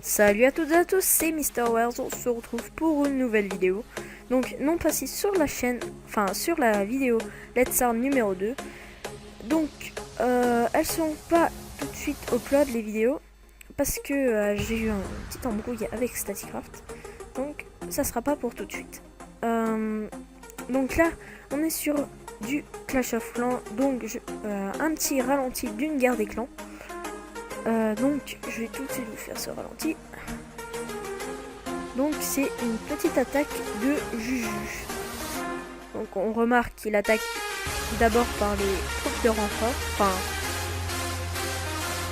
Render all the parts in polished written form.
Salut à toutes et à tous, c'est Mr. Wares, on se retrouve pour une nouvelle vidéo. Donc non pas si sur la chaîne, enfin sur la vidéo Let's Arm numéro 2. Donc elles sont pas tout de suite upload les vidéos parce que j'ai eu un petit embrouille avec Staticraft. Donc ça sera pas pour tout de suite. Donc là on est sur du Clash of Clans, donc un petit ralenti d'une guerre des clans. Donc je vais tout de suite vous faire ce ralenti. Donc c'est une petite attaque de Juju. Donc on remarque qu'il attaque d'abord par les troupes de renfort. Enfin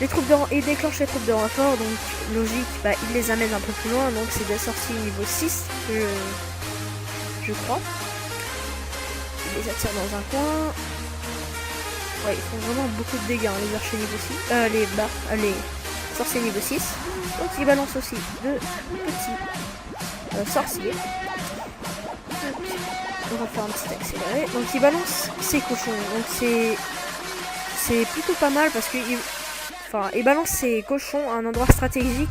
les troupes de il déclenche les troupes de renfort, donc logique, il les amène un peu plus loin, donc c'est des sorties niveau 6, je crois. Il les attire dans un coin. Ouais, ils font vraiment beaucoup de dégâts, les archers niveau 6, les sorciers niveau 6. Donc ils balancent aussi de petits sorciers. Donc, on va faire un petit accéléré. Donc ils balancent ces cochons. Donc c'est plutôt pas mal parce que ils balancent ces cochons à un endroit stratégique.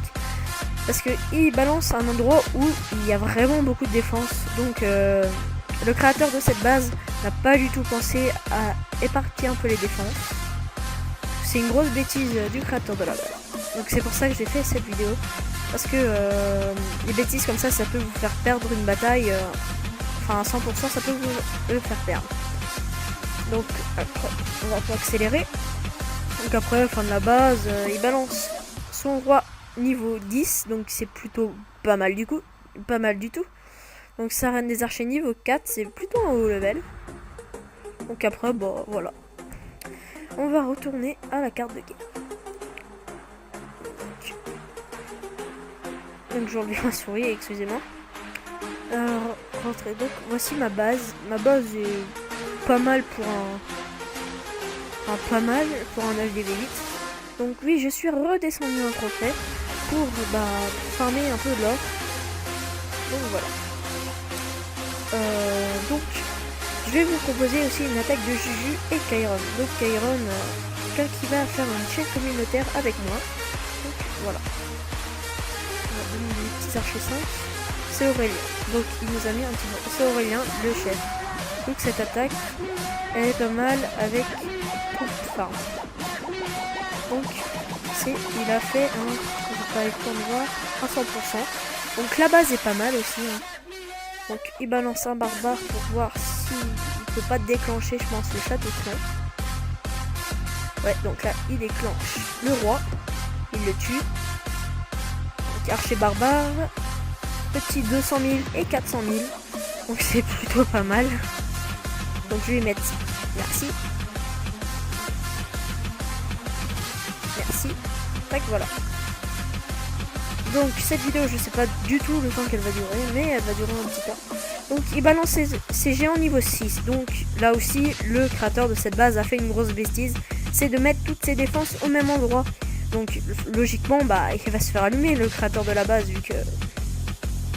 Parce que ils balancent à un endroit où il y a vraiment beaucoup de défense. Donc le créateur de cette base n'a pas du tout pensé à éparpiller un peu les défenses. C'est une grosse bêtise du créateur de la base. Donc c'est pour ça que j'ai fait cette vidéo. Parce que les bêtises comme ça peut vous faire perdre une bataille. Enfin à 100% ça peut vous le faire perdre. Donc après, on va pas accélérer. Donc après fin de la base, il balance son roi niveau 10. Donc c'est plutôt pas mal du coup. Pas mal du tout. Donc sa reine des archers niveau 4, c'est plutôt un haut level. Donc après, bon, voilà. On va retourner à la carte de guerre. Donc j'ai enlevé ma souris, excusez-moi. Alors, rentrez donc. Voici ma base. Ma base est pas mal pour un HDV8. Donc oui, je suis redescendu un trophée pour farmer un peu de l'or. Donc voilà. Donc je vais vous proposer aussi une attaque de Juju et Kairon. Donc Kairon, quelqu'un qui va faire une chaîne communautaire avec moi. Donc voilà. On va donner des petits archers 5. C'est Aurélien. Donc il nous a mis un petit mot. C'est Aurélien, le chef. Donc cette attaque, elle est pas mal avec troupe farm. Donc il a fait un, je vais pas aller pour le voir, à 100%. Donc la base est pas mal aussi. Hein. Donc il balance un barbare pour voir s'il peut pas déclencher, je pense, le château de clan. Ouais, donc là il déclenche le roi, il le tue. Donc archer barbare, petit 200 000 et 400 000. Donc c'est plutôt pas mal. Donc je vais mettre merci. Merci. Tac, voilà. Donc cette vidéo, je sais pas du tout le temps qu'elle va durer, mais elle va durer un petit temps. Donc il balance ses géants niveau 6. Donc là aussi, le créateur de cette base a fait une grosse bêtise. C'est de mettre toutes ses défenses au même endroit. Donc logiquement, il va se faire allumer le créateur de la base, vu que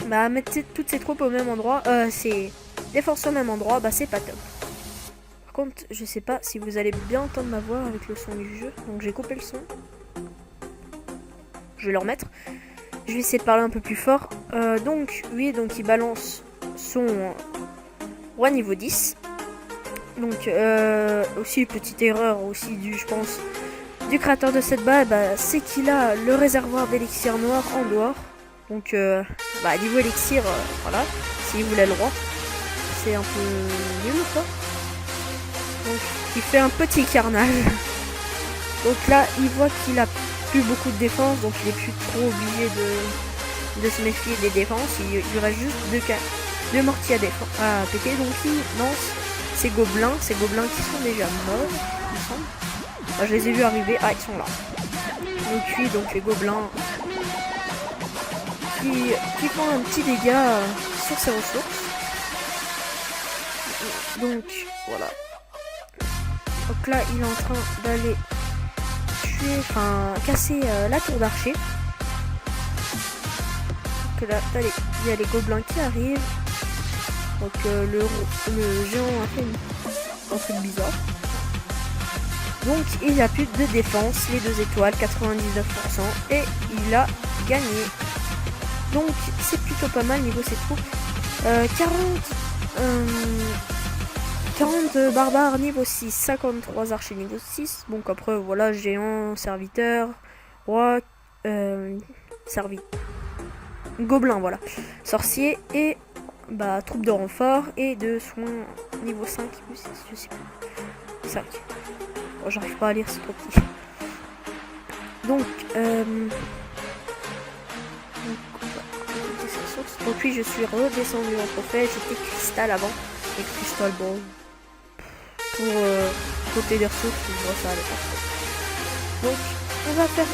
mettre toutes ses troupes au même endroit, ses défenses au même endroit, c'est pas top. Par contre, je sais pas si vous allez bien entendre ma voix avec le son du jeu. Donc j'ai coupé le son. Je vais le remettre. Je vais essayer de parler un peu plus fort. Donc il balance son roi niveau 10. Donc aussi petite erreur aussi je pense du créateur de cette base, c'est qu'il a le réservoir d'élixir noir en dehors. Donc niveau élixir, voilà, s'il voulait le roi, c'est un peu nul ou quoi. Donc il fait un petit carnage. Donc là il voit qu'il a plus beaucoup de défense, donc il est plus trop obligé de se méfier des défenses. Il lui reste juste deux mortiers à péter, donc il lance ses gobelins qui sont déjà morts, il me semble. Je les ai vus arriver, ils sont là. Donc les gobelins qui font un petit dégât sur ses ressources. Donc voilà. Donc là il est en train d'aller casser la tour d'archer. là, il y a les gobelins qui arrivent. Donc le géant a fait un truc bizarre. Donc il a plus de défense, les 2 étoiles, 99%, et il a gagné. Donc c'est plutôt pas mal niveau ses troupes. 40 barbares niveau 6, 53 archers niveau 6. Donc après voilà, géant, serviteur, roi, gobelin, voilà, sorcier et troupe de renfort et de soins niveau 5 plus 6, je sais plus. 5. Bon, j'arrive pas à lire, c'est trop petit. Donc, donc oui, je suis redescendu en trophée. J'étais cristal avant. Et cristal, bon, pour côté des ressources, je vois ça à l'époque. Donc, on va faire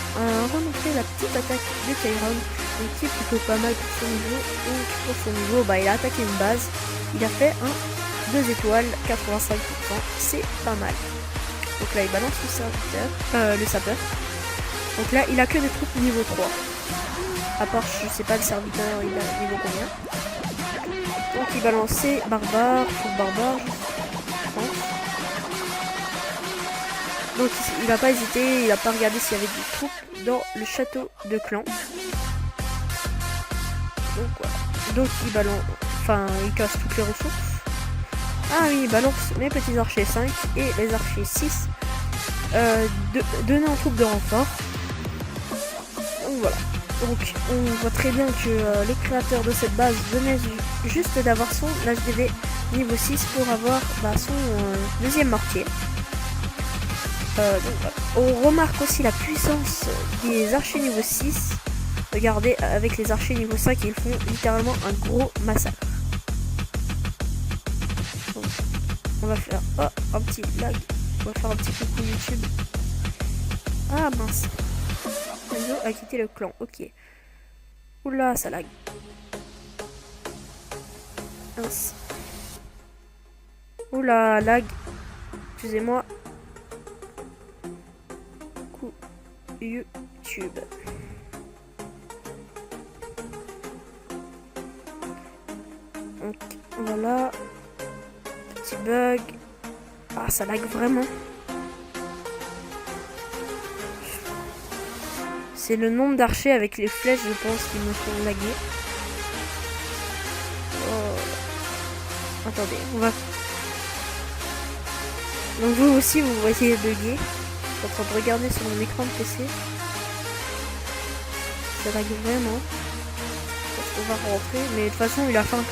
remontrer la petite attaque de Chiron, qui est plutôt pas mal pour son niveau. Donc, pour son niveau, il a attaqué une base. Il a fait un 2 étoiles, 85%. C'est pas mal. Donc là, il balance le sapeur. Donc là, il a que des troupes niveau 3. À part, je sais pas, le serviteur, il a niveau combien. Donc il va lancer barbare, troupe barbare, je pense. Donc il a pas hésité, il a pas regardé s'il y avait des troupes dans le château de clan. Donc voilà. Donc il balance, il casse toutes les ressources. Ah oui, il balance mes petits archers 5 et les archers 6. Donner en troupe de renfort. Donc voilà. Donc on voit très bien que les créateurs de cette base venaient juste d'avoir son HDV niveau 6 pour avoir son deuxième mortier. Donc, voilà. On remarque aussi la puissance des archers niveau 6. Regardez, avec les archers niveau 5, ils font littéralement un gros massacre. Donc, on va faire un petit lag. On va faire un petit coucou YouTube. Ah mince. Enzo a quitté le clan. Ok. Oula, ça lag. Mince. Oula, lag. Excusez-moi. Coucou YouTube. Donc, voilà. Petit bug. Ah, ça lag vraiment. C'est le nombre d'archers avec les flèches, je pense, qui me font laguer. Oh. Attendez, on va... Donc vous aussi, vous voyez bugger. Je suis en train de regarder sur mon écran de PC. Ça lag vraiment. On va rentrer, mais de toute façon, il a fait un 85%,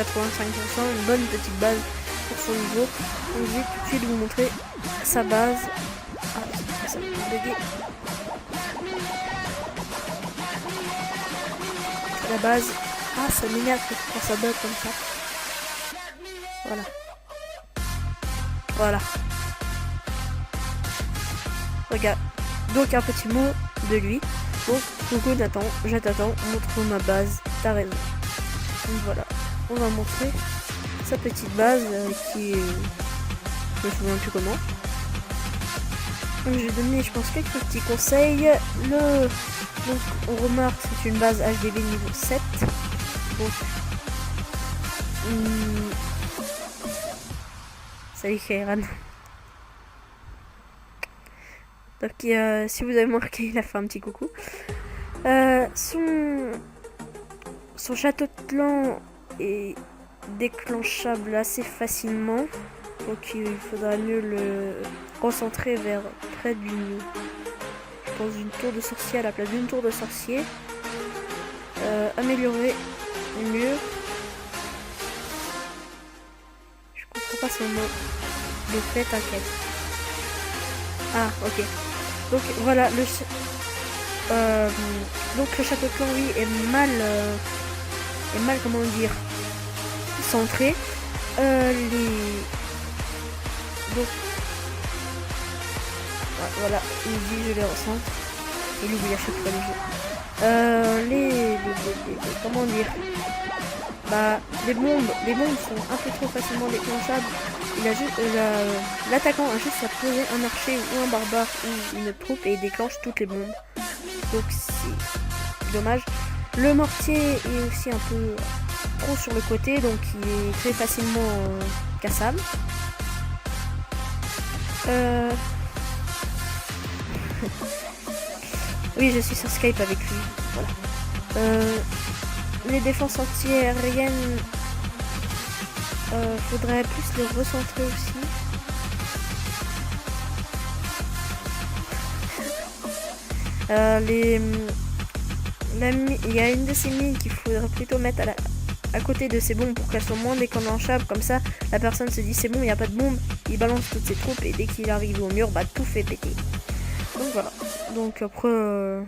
une bonne petite base pour son niveau. Donc je vais tout de suite vous montrer sa base. Ah, ça va bugger. La base. Ah, ça m'énerve quand ça bug comme ça. Voilà. Voilà. Regarde. Donc un petit mot de lui. Donc, coucou Nathan, je t'attends, montre ma base, t'as raison. Donc voilà. On va montrer sa petite base qui est... Je me souviens plus comment. Donc je vais donner, je pense, quelques petits conseils. Donc on remarque que c'est une base HDV niveau 7. Donc salut Kairan. Donc si vous avez marqué, il a fait un petit coucou. Son château de clan est déclenchable assez facilement. Donc il faudra mieux le concentrer vers près d'une... Je pense d'une tour de sorcier à la place d'une tour de sorcier. Améliorer mieux. Je comprends pas son nom. Le fait, t'inquiète. Ah, ok. Donc voilà, donc le château de clan, oui, est mal, comment dire, centré. Donc voilà, il dit je les recentre. Il oublie à chaque fois les jeux. Comment dire, les bombes sont un peu trop facilement déclenchables. Il a juste l'attaquant a juste à poser un archer ou un barbare ou une troupe et il déclenche toutes les bombes. Donc c'est dommage. Le mortier est aussi un peu trop sur le côté, donc il est très facilement cassable. Oui, je suis sur Skype avec lui. Voilà. Les défenses anti-aériennes, faudrait plus les recentrer aussi. Il y a une de ces mines qu'il faudrait plutôt mettre à côté de ces bombes pour qu'elles soient moins déclenchables. Comme ça, la personne se dit c'est bon, il n'y a pas de bombe. Il balance toutes ses troupes et dès qu'il arrive au mur, bah tout fait péter. Donc voilà. Donc après, je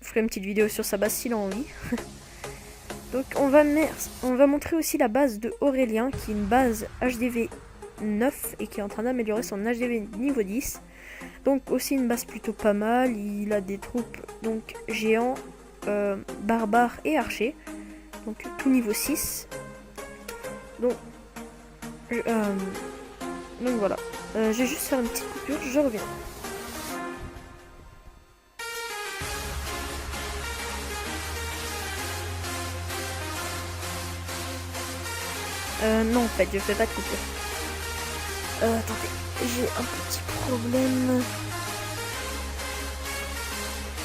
ferai une petite vidéo sur sa base s'il a envie. Donc on va montrer aussi la base de Aurélien, qui est une base HDV 9 et qui est en train d'améliorer son HDV niveau 10. Donc aussi une base plutôt pas mal. Il a des troupes donc géants, barbares et archers. Donc tout niveau 6. Donc voilà. Je vais juste faire une petite coupure, je reviens. Non, en fait, je fais pas de coupure. Attendez, j'ai un petit problème.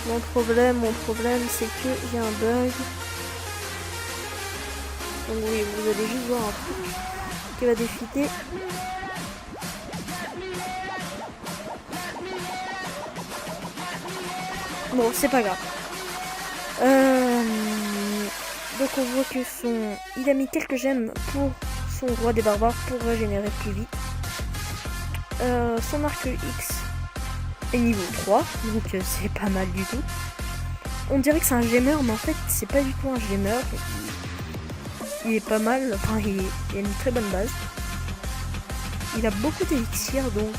Mon problème, c'est que j'ai un bug. Donc oui, vous allez juste voir un truc qui va défiler. Bon, c'est pas grave. Donc on voit que il a mis quelques gemmes pour son roi des barbares pour régénérer plus vite. Son arc X est niveau 3, donc c'est pas mal du tout. On dirait que c'est un gemmer, mais en fait c'est pas du tout un gemmer. Il est pas mal, enfin il a une très bonne base. Il a beaucoup d'élixir, donc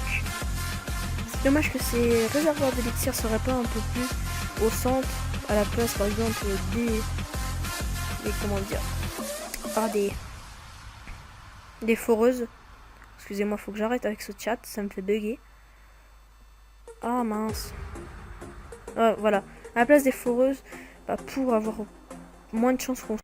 c'est dommage que ses réservoirs d'élixir seraient pas un peu plus au centre, à la place par exemple comment dire, des foreuses. Excusez-moi, faut que j'arrête avec ce chat, ça me fait bugger. Ah mince. Voilà, à la place des foreuses, pour avoir moins de chances qu'on